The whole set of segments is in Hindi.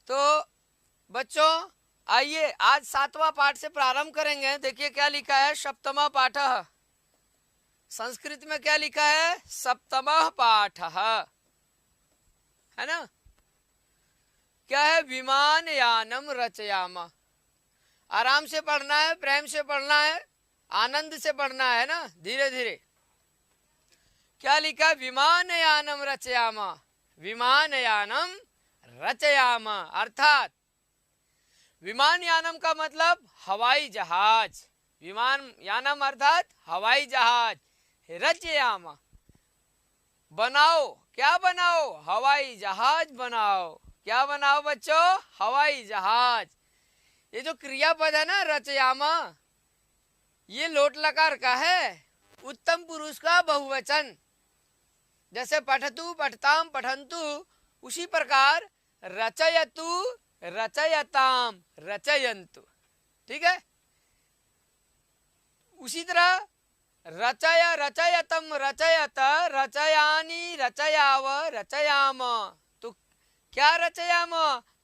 तो बच्चों आइए आज 7वां पाठ से प्रारंभ करेंगे। देखिए क्या लिखा है, सप्तमा पाठ। संस्कृत में क्या लिखा है, सप्तमा पाठ है ना। क्या है, विमान यानम रचयामा। आराम से पढ़ना है, प्रेम से पढ़ना है, आनंद से पढ़ना है ना, धीरे धीरे। क्या लिखा, विमान यानम रचयामा, विमान यानम रचयामा, अर्थात विमान यानम का मतलब हवाई जहाज। विमान यानम अर्थात हवाई जहाज। रचयामा बनाओ, क्या बनाओ, हवाई जहाज बनाओ। क्या बनाओ बच्चों, हवाई जहाज। ये जो क्रियापद है ना रचयामा, ये लोट लकार का है, उत्तम पुरुष का बहुवचन। जैसे पठतु पठताम पठन्तु, उसी प्रकार रचयतु रचयताम रचयन्तु, ठीक है। उसी तरह रचय रचयतम रचयत रचयानि रचयाव रचयाम। तो क्या रचयाम,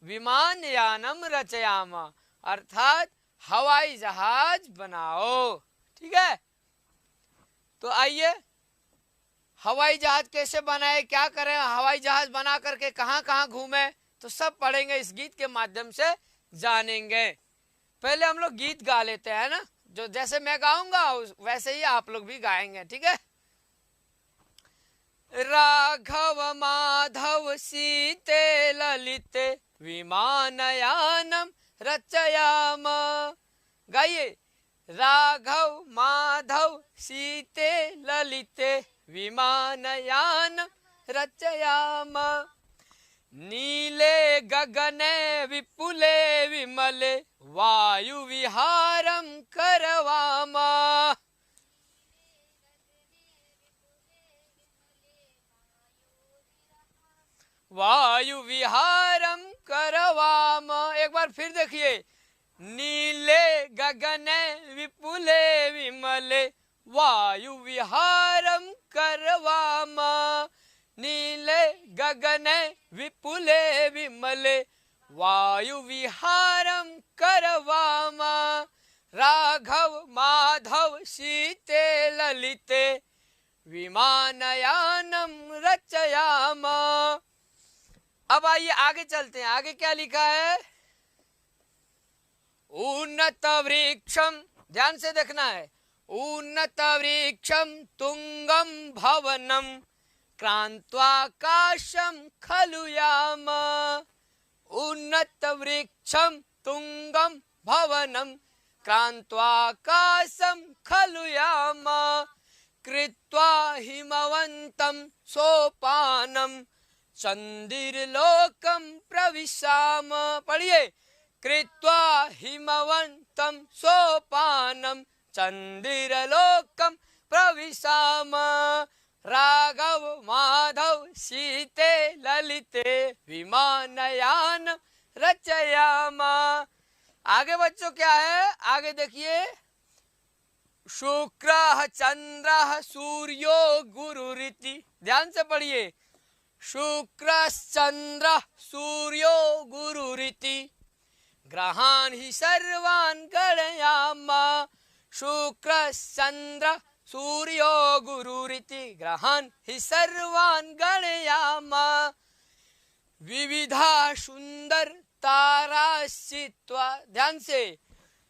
विमान यानम रचयाम, अर्थात हवाई जहाज बनाओ, ठीक है। तो आइए हवाई जहाज कैसे बनाए, क्या करें, हवाई जहाज बना करके कहां कहां घूमे, तो सब पढ़ेंगे इस गीत के माध्यम से जानेंगे। पहले हम लोग गीत गा लेते हैं ना, जो जैसे मैं गाऊंगा वैसे ही आप लोग भी गाएंगे, ठीक है। राघव माधव सीते ललिते विमानयानम रचयाम। गाइए, राघव माधव सीते ललिते विमानयानम रचयाम। नीले गगने विपुले विमले वायु विहारम करवामा। वायु विहारम करवाम। एक बार फिर देखिए, नीले गगने विपुले विमले वायु विहारम करवाम। नीले गगने विपुले विमले वायु विहारम करवाम। राघव माधव सीते ललिते विमानयानम रचयाम। अब आइए आगे चलते हैं, आगे क्या लिखा है, उन्नत वृक्षम, ध्यान से देखना है, उन्नत वृक्षम तुंगम भवनम क्रांत्वाकाशम खलु याम। उन्नत वृक्षम तुंगम भवनम क्रांत्वाकाशम खलु याम। कृत्वा हिमवंतम सोपानम चंदिरलोकम प्रविशाम। पढ़िए, कृत्वा हिमवंतम सोपानम चंदिरलोकम प्रविशाम। राघव माधव सीते ललिते विमानयान रचयाम। आगे बच्चों क्या है, आगे देखिए, शुक्र चंद्र सूर्यो गुरुरिति, ध्यान से पढ़िए, शुक्र चंद्र सूर्यो गुरुरिति ग्रहान ही सर्वान गणयाम। शुक्र चंद्र सूर्यो गुरुरिति ग्रहान हि सर्वान गणयाम। विविधा सुंदर ताराश्चित्वा, ध्यान से,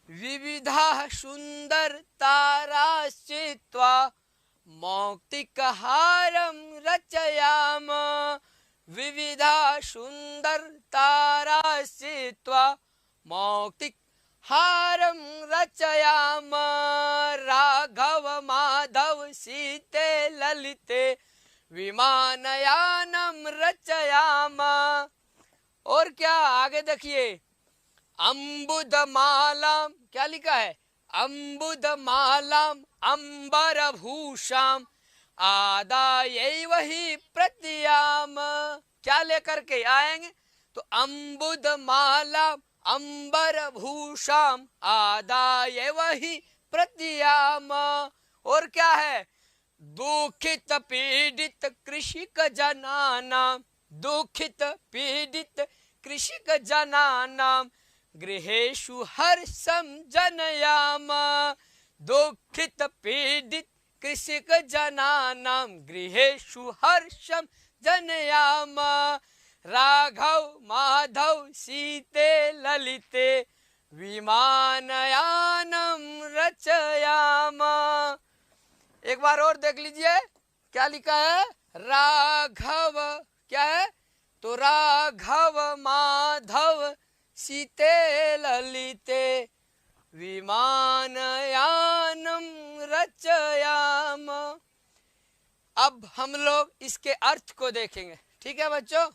विविधा सुंदर ताराश्चित्वा मौक्तिकहारम रचयाम। विविधा सुंदर ताराश्चित्वा मौक्तिक हारम रचयाम। राघव माधव सीते ललिते विमानयानम रचयाम। और क्या, आगे देखिए, अम्बुदमालाम, क्या लिखा है, अम्बुदमालाम अंबरभूषाम आदायैव हि प्रत्याम। क्या लेकर के आएंगे, तो अम्बुदमालाम अंबरभूषाम आदायैव हि प्रत्याम। और क्या है, दुखित पीड़ित कृषिक जनानाम, दुखित पीड़ित कृषिक जनानां गृहेषु हर्षं जनयाम। दुःखित पीडित कृषिक जनानां गृहेषु हर्षं जनयाम। राघव माधव सीते ललिते विमानयानम रचयाम। एक बार और देख लीजिए क्या लिखा है, राघव क्या है, तो राघव माधव सीते ललिते विमानयानम रचयाम। अब हम लोग इसके अर्थ को देखेंगे, ठीक है बच्चों।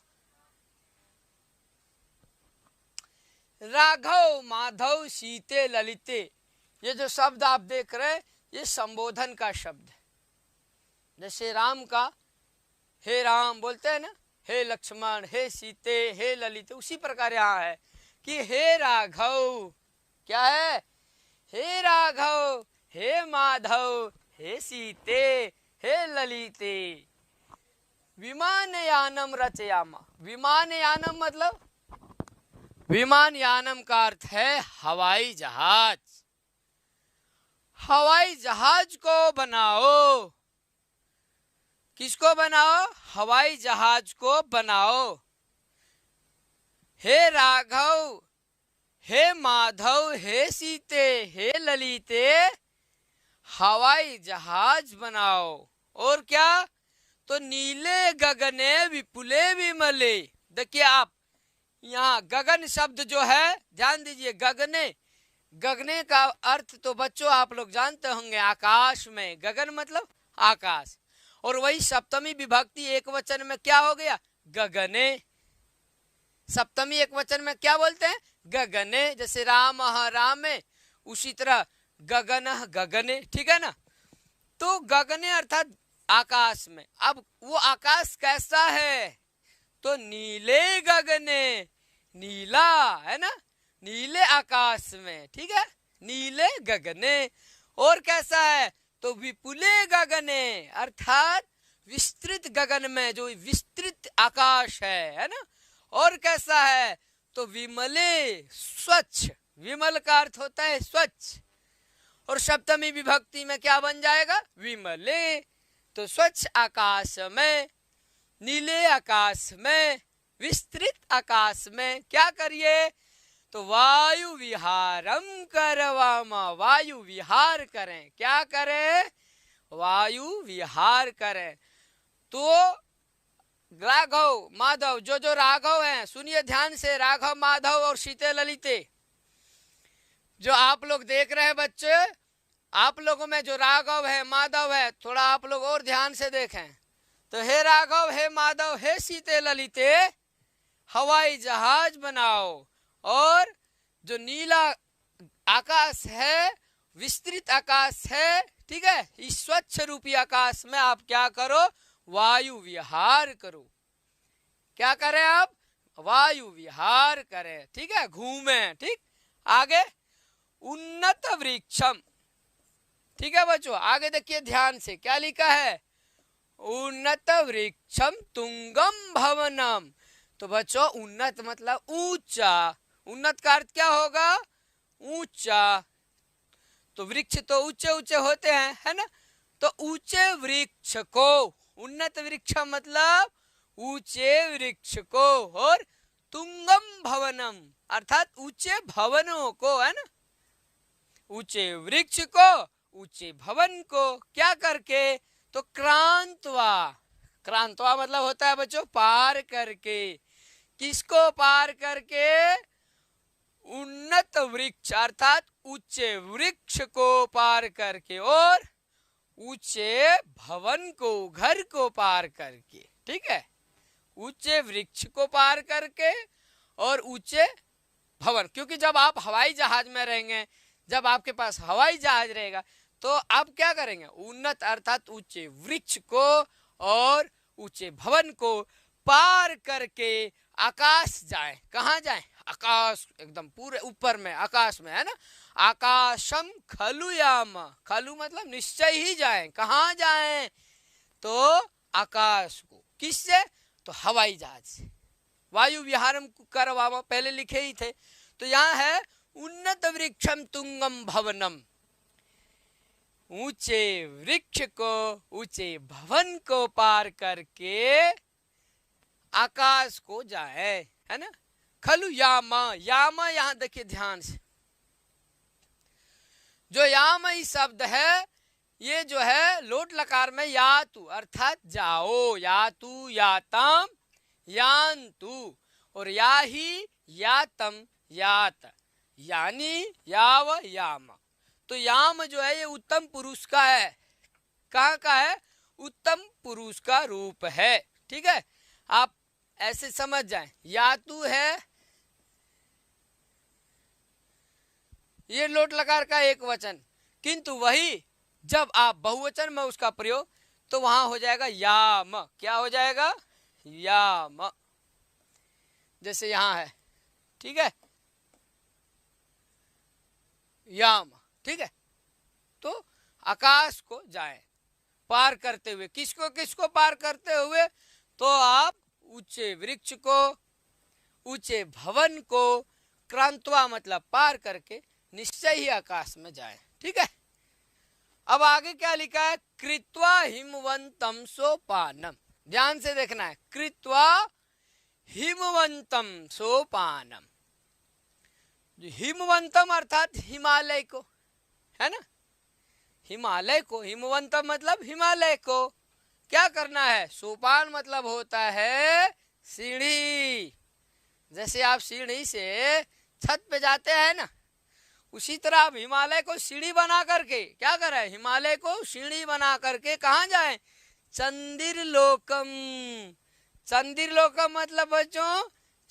राघव माधव सीते ललिते, ये जो शब्द आप देख रहे हैं ये संबोधन का शब्द है। जैसे राम का हे राम बोलते हैं ना, हे लक्ष्मण, हे सीते, हे ललिते, उसी प्रकार यहाँ है कि हे राघव क्या है, हे राघव, हे माधव, हे सीते, हे ललिते विमानयानम रचयामा। विमानयानम मतलब, विमानयानम का अर्थ है हवाई जहाज। हवाई जहाज को बनाओ। किसको बनाओ, हवाई जहाज को बनाओ। हे राघव, हे माधव, हे सीते, हे ललिते हवाई जहाज बनाओ। और क्या, तो नीले गगने विपुले विमले। देखिए आप यहाँ गगन शब्द जो है ध्यान दीजिए, गगने, गगने का अर्थ तो बच्चों आप लोग जानते होंगे, आकाश में। गगन मतलब आकाश, और वही सप्तमी विभक्ति एक वचन में क्या हो गया, गगने। सप्तमी एक वचन में क्या बोलते हैं, गगने। जैसे राम रामे, उसी तरह गगन गगने, ठीक है ना। तो गगने अर्थात आकाश में। अब वो आकाश कैसा है, तो नीले गगने, नीला है ना, नीले आकाश में, ठीक है, नीले गगने। और कैसा है, तो विपुले गगने अर्थात विस्तृत गगन में, जो विस्तृत आकाश है ना। और कैसा है, तो विमले, स्वच्छ। विमल का अर्थ होता है स्वच्छ, और सप्तमी विभक्ति में क्या बन जाएगा, विमले। तो स्वच्छ आकाश में, नीले आकाश में, विस्तृत आकाश में क्या करिए, तो वायु विहारम करवामा। वायु विहार करें, क्या करें, वायु विहार करें। तो राघव माधव, जो जो राघव हैं सुनिए ध्यान से, राघव माधव और सीते ललिते जो आप लोग देख रहे हैं बच्चे, आप लोगों में जो राघव है माधव है, थोड़ा आप लोग और ध्यान से देखें। तो हे राघव, हे माधव, हे सीते ललिते हवाई जहाज बनाओ। और जो नीला आकाश है, विस्तृत आकाश है, ठीक है, इस स्वच्छ रूपी आकाश में आप क्या करो, वायु विहार करो। क्या करें आप, वायु विहार करें, ठीक है, घूमें। ठीक, आगे उन्नत वृक्षम, ठीक है बच्चों, आगे देखिए ध्यान से क्या लिखा है, उन्नत वृक्षम तुंगम भवनम। तो बच्चों उन्नत मतलब ऊंचा, उन्नत का अर्थ क्या होगा, ऊंचा। तो वृक्ष तो ऊंचे ऊंचे होते हैं, है ना। तो ऊंचे वृक्ष को, उन्नत वृक्ष मतलब ऊंचे वृक्ष को, और तुंगम भवनम अर्थात ऊंचे भवनों को, है ना। ऊंचे वृक्ष को, ऊंचे भवन को क्या करके, तो क्रांतवा। क्रांतवा मतलब होता है बच्चों पार करके। किसको पार करके, उन्नत वृक्ष अर्थात ऊंचे वृक्ष को पार करके, और ऊंचे भवन को, घर को पार करके, ठीक है, ऊंचे वृक्ष को पार करके और ऊंचे भवन। क्योंकि जब आप हवाई जहाज में रहेंगे, जब आपके पास हवाई जहाज रहेगा तो आप क्या करेंगे, उन्नत अर्थात ऊंचे वृक्ष को और ऊंचे भवन को पार करके आकाश जाए। कहाँ जाए, आकाश, एकदम पूरे ऊपर में, आकाश में, है ना। आकाशम खलुयाम, खलु मतलब निश्चय ही जाए। कहाँ जाए, तो आकाश को। किससे, तो हवाई जहाज से। वायु विहारम करवाम पहले लिखे ही थे। तो यहाँ है उन्नत वृक्षम तुंगम भवनम, ऊंचे वृक्ष को, ऊंचे भवन को पार करके आकाश को जाए, है ना। खलु यामा, यामा यहां देखिए ध्यान से, जो याम ही शब्द है ये जो है लोट लकार में यातु अर्थात जाओ, यातु यातम यान्तु, और या ही यातम यात, यानी याव याम। तो याम जो है ये उत्तम पुरुष का है। कहाँ का है? उत्तम पुरुष का रूप है। ठीक है, आप ऐसे समझ जाएं। यातु है ये लोट लकार का एक वचन, किंतु वही जब आप बहुवचन में उसका प्रयोग तो वहां हो जाएगा याम। क्या हो जाएगा? याम, जैसे यहां है। ठीक है, याम। ठीक है, तो आकाश को जाए पार करते हुए। किसको किसको पार करते हुए? तो आप ऊंचे वृक्ष को, ऊंचे भवन को क्रांतवा मतलब पार करके निश्चय ही आकाश में जाए। ठीक है, अब आगे क्या लिखा है? कृत्वा हिमवंतम सोपानम। ध्यान से देखना है, कृत्वा हिमवंतम सोपानम। हिमवंतम अर्थात हिमालय को, है ना, हिमालय को। हिमवंतम मतलब हिमालय को क्या करना है? सोपान मतलब होता है सीढ़ी। जैसे आप सीढ़ी से छत पे जाते हैं ना, उसी तरह आप हिमालय को सीढ़ी बना करके क्या करें? हिमालय को सीढ़ी बना करके कहाँ जाएं? चंद्रलोकम। चंद्रलोकम मतलब बच्चों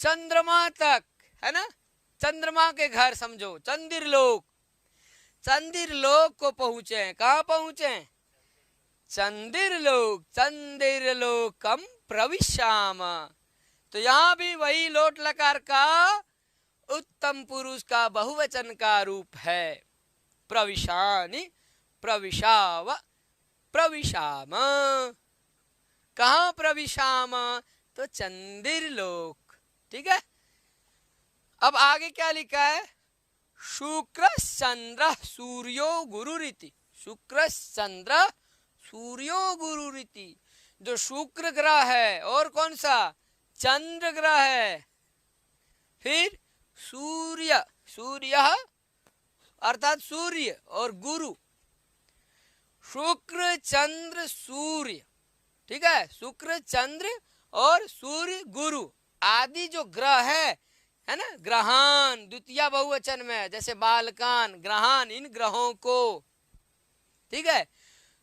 चंद्रमा तक, है ना, चंद्रमा के घर समझो, चंद्रलोक। चंद्रलोक को पहुंचे। कहाँ पहुंचे? चंद्रलोक। चंद्रलोकम प्रविशाम। तो यहाँ भी वही लोट लकार का उत्तम पुरुष का बहुवचन का रूप है। प्रविशानि, प्रविशाव, प्रविशाम। कहाँ प्रविशाम? तो चंद्रलोक। ठीक है, अब आगे क्या लिखा है? शुक्र चंद्र सूर्यो गुरुरिति। शुक्र चंद्र सूर्यो गुरुरिति। जो शुक्र ग्रह है और कौन सा? चंद्र ग्रह है। फिर सूर्य, सूर्य अर्थात सूर्य और गुरु। शुक्र चंद्र सूर्य। ठीक है, शुक्र चंद्र और सूर्य गुरु आदि जो ग्रह है ना, ग्रहान द्वितीय बहुवचन में, जैसे बालकान ग्रहान, इन ग्रहों को। ठीक है,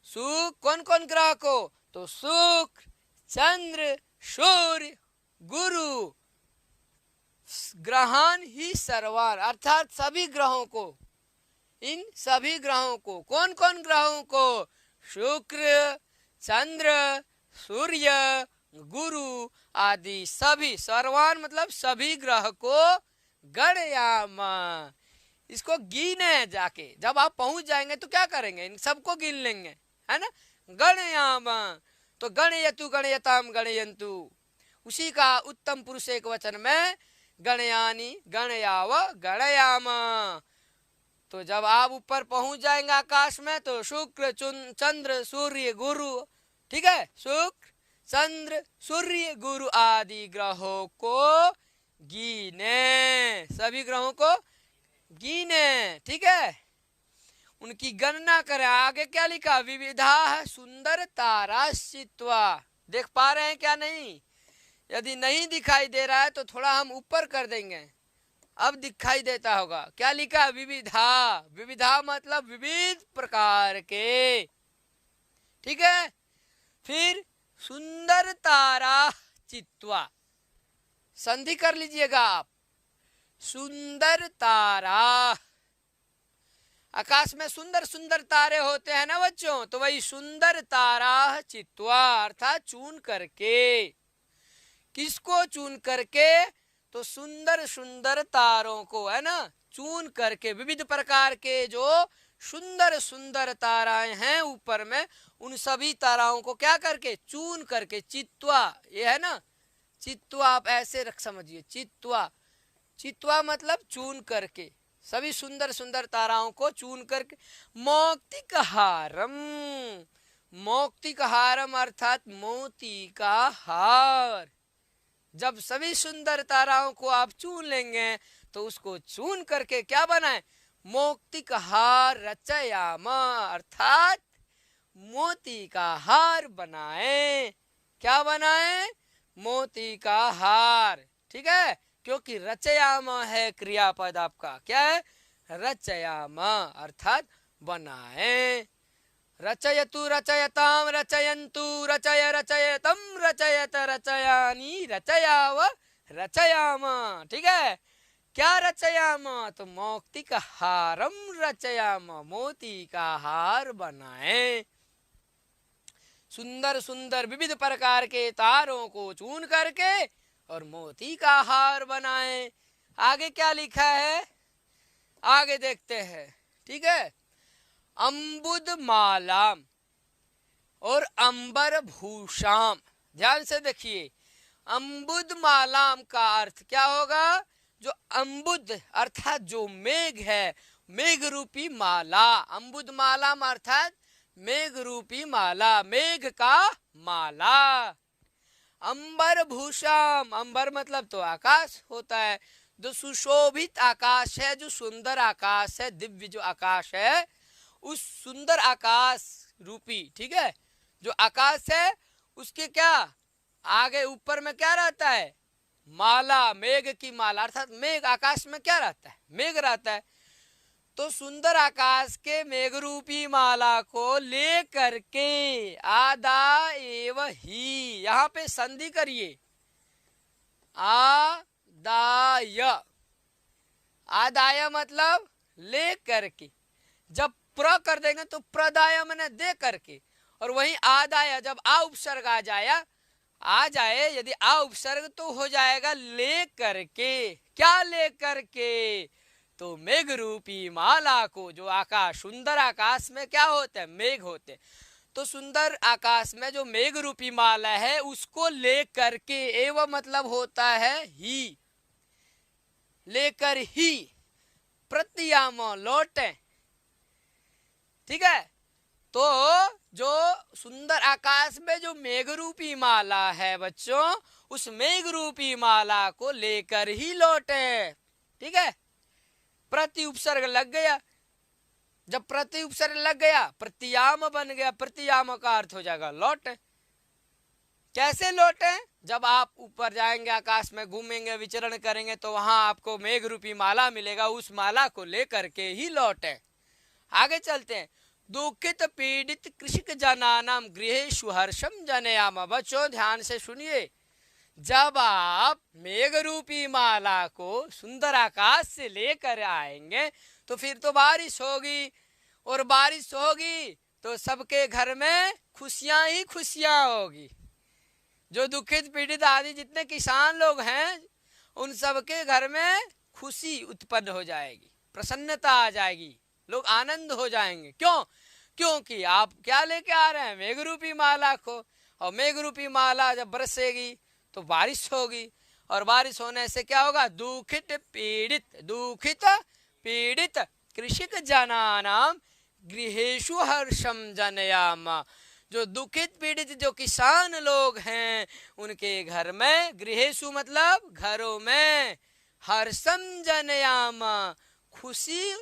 कौन कौन ग्रह को? तो शुक्र चंद्र सूर्य गुरु। ग्रहान ही सर्वान अर्थात सभी ग्रहों को। इन सभी ग्रहों को, कौन कौन ग्रहों को? शुक्र चंद्र सूर्य गुरु आदि सभी। सर्वान मतलब सभी ग्रह को गणयाम। इसको गिने जाके, जब आप पहुंच जाएंगे तो क्या करेंगे? इन सबको गिन लेंगे, है ना। गणयाम, तो गणयतु गणयताम गणयन्तु, उसी का उत्तम पुरुष एक वचन में गणयानी गणयाव गणयाम। तो जब आप ऊपर पहुंच जाएंगे आकाश में तो शुक्र चंद्र सूर्य गुरु, ठीक है, शुक्र चंद्र सूर्य गुरु आदि ग्रहों को गिने, सभी ग्रहों को गिने। ठीक है, उनकी गणना करें। आगे क्या लिखा? विविधा सुंदर ताराश्चित्वा। देख पा रहे हैं क्या? नहीं, यदि नहीं दिखाई दे रहा है तो थोड़ा हम ऊपर कर देंगे, अब दिखाई देता होगा। क्या लिखा? विविधा। विविधा मतलब विविध प्रकार के। ठीक है, फिर सुंदर तारा चित्वा, संधि कर लीजिएगा आप। सुंदर तारा, आकाश में सुंदर सुंदर तारे होते हैं ना बच्चों, तो वही सुंदर तारा चित्वा अर्थात चुन करके। किसको चुन करके? तो सुंदर सुंदर तारों को, है ना, चुन करके। विविध प्रकार के जो सुंदर सुंदर ताराएं हैं ऊपर में, उन सभी ताराओं को क्या करके? चुन करके। चित्वा, ये है ना, चित्वा आप ऐसे रख समझिए, चित्वा, चित्वा मतलब चून करके, सभी सुंदर सुंदर ताराओं को चून करके। मौक्तिकहारम, मौक्तिकहारम अर्थात मोती का हार। जब सभी सुंदर ताराओं को आप चून लेंगे तो उसको चून करके क्या बनाए, मौक्तिक हार रचयामा, अर्थात मोती का हार बनाए। क्या बनाए, मोती का हार, ठीक है, क्योंकि रचयामा है क्रियापद आपका, क्या है, रचयामा अर्थात बनाए। रचयतु रचयताम रचयन्तु रचय रचयतम रचयत रचयानि रचयाव रचयाम, ठीक है। क्या रचयाम, तो मौक्तिक हारम रचयाम, मोती का हार बनाए। सुंदर सुंदर विविध प्रकार के तारों को चून करके और मोती का हार बनाए। आगे क्या लिखा है, आगे देखते हैं, ठीक है। अम्बुद मालाम और अंबर भूषाम, ध्यान से देखिए। अम्बुद मालाम का अर्थ क्या होगा, जो अम्बुद अर्थात जो मेघ है, मेघ रूपी माला, अम्बुद मालाम अर्थात मेघ रूपी माला, मेघ का माला। अंबर भूषाम, अंबर मतलब तो आकाश होता है, जो सुशोभित आकाश है, जो सुंदर आकाश है, दिव्य जो आकाश है, उस सुंदर आकाश रूपी, ठीक है, जो आकाश है उसके क्या आगे ऊपर में क्या रहता है, माला, मेघ की माला, अर्थात मेघ, आकाश में क्या रहता है, मेघ रहता है। तो सुंदर आकाश के मेघ रूपी माला को ले करके आदा एव ही, यहाँ पे संधि करिए, आदाय, आदाय मतलब ले करके, जब प्र कर देंगे तो प्रदाय मैंने दे करके, और वहीं आदाय जब आ उपसर्ग आ जाए, यदि आ उपसर्ग तो हो जाएगा ले करके। क्या ले करके, तो मेघ रूपी माला को, जो आकाश, सुंदर आकाश में क्या होते हैं, मेघ होते हैं, तो सुंदर आकाश में जो मेघ रूपी माला है उसको ले करके, एवं मतलब होता है ही, लेकर ही, प्रत्याम लौटे, ठीक है। तो जो सुंदर आकाश में जो मेघ रूपी माला है बच्चों, उस मेघ रूपी माला को लेकर ही लौटे, ठीक है। प्रति उपसर्ग लग गया, जब प्रति उपसर्ग लग गया प्रत्याम बन गया, प्रत्याम का अर्थ हो जाएगा लौटे। कैसे लौटे, जब आप ऊपर जाएंगे, आकाश में घूमेंगे, विचरण करेंगे, तो वहां आपको मेघ रूपी माला मिलेगा, उस माला को लेकर के ही लौटे। आगे चलते हैं। दुखित पीड़ित कृषिक जनानाम गृहेषु हर्षम जनयाम, बच्चों ध्यान से सुनिए, जब आप मेघ रूपी माला को सुंदर आकाश से लेकर आएंगे तो फिर तो बारिश होगी, और बारिश होगी तो सबके घर में खुशियां ही खुशियां होगी। जो दुखित पीड़ित आदि जितने किसान लोग हैं उन सबके घर में खुशी उत्पन्न हो जाएगी, प्रसन्नता आ जाएगी, लोग आनंद हो जाएंगे। क्यों, क्योंकि आप क्या लेके आ रहे हैं, मेघ रूपी माला को, और मेघ रूपी माला जब बरसेगी तो बारिश होगी, और बारिश होने से क्या होगा, दुखित पीड़ित कृषिक जनानाम गृहेषु हर्षम जनयाम, जो दुखित पीड़ित जो किसान लोग हैं उनके घर में, गृहेषु मतलब घरों में, हर्षम जनयाम खुशी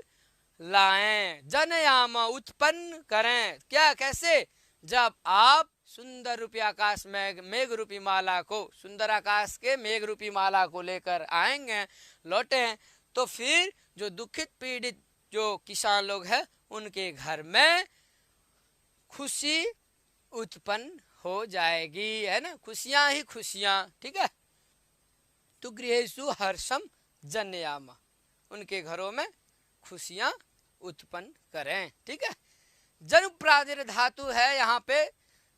लाएं, जनयाम उत्पन्न करें। क्या, कैसे, जब आप सुंदर रूपी आकाश में मेघ रूपी माला को, सुंदर आकाश के मेघ रूपी माला को लेकर आएंगे, लौटे, तो फिर जो दुखित पीड़ित जो किसान लोग हैं उनके घर में खुशी उत्पन्न हो जाएगी, है ना, खुशियां ही खुशियां, ठीक है। तो गृहेषु हर्षम जनयाम, उनके घरों में खुशियां उत्पन्न करें, ठीक है। जन प्रादिर धातु है यहाँ पे,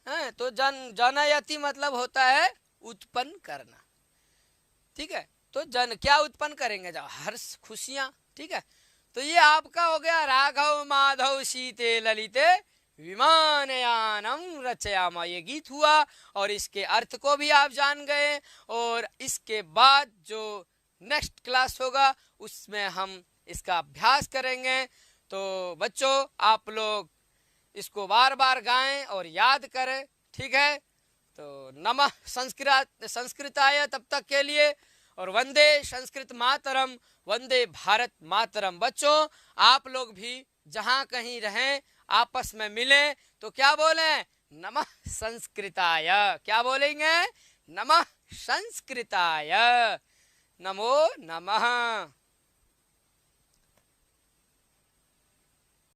है, तो जनयति मतलब होता है उत्पन्न करना, ठीक है। तो जन क्या उत्पन्न करेंगे, जब हर्ष, खुशियां, ठीक है। तो ये आपका हो गया राघव माधव सीते ललिते विमानयानम रचयामा, ये गीत हुआ और इसके अर्थ को भी आप जान गए। और इसके बाद जो नेक्स्ट क्लास होगा उसमें हम इसका अभ्यास करेंगे। तो बच्चों आप लोग इसको बार बार गाएं और याद करें, ठीक है। तो नमः संस्कृताय तब तक के लिए, और वंदे संस्कृत मातरम, वंदे भारत मातरम। बच्चों आप लोग भी जहां कहीं रहें आपस में मिलें तो क्या बोलें? नमः संस्कृताय। क्या बोलेंगे? नमः संस्कृताय। नमो नमः।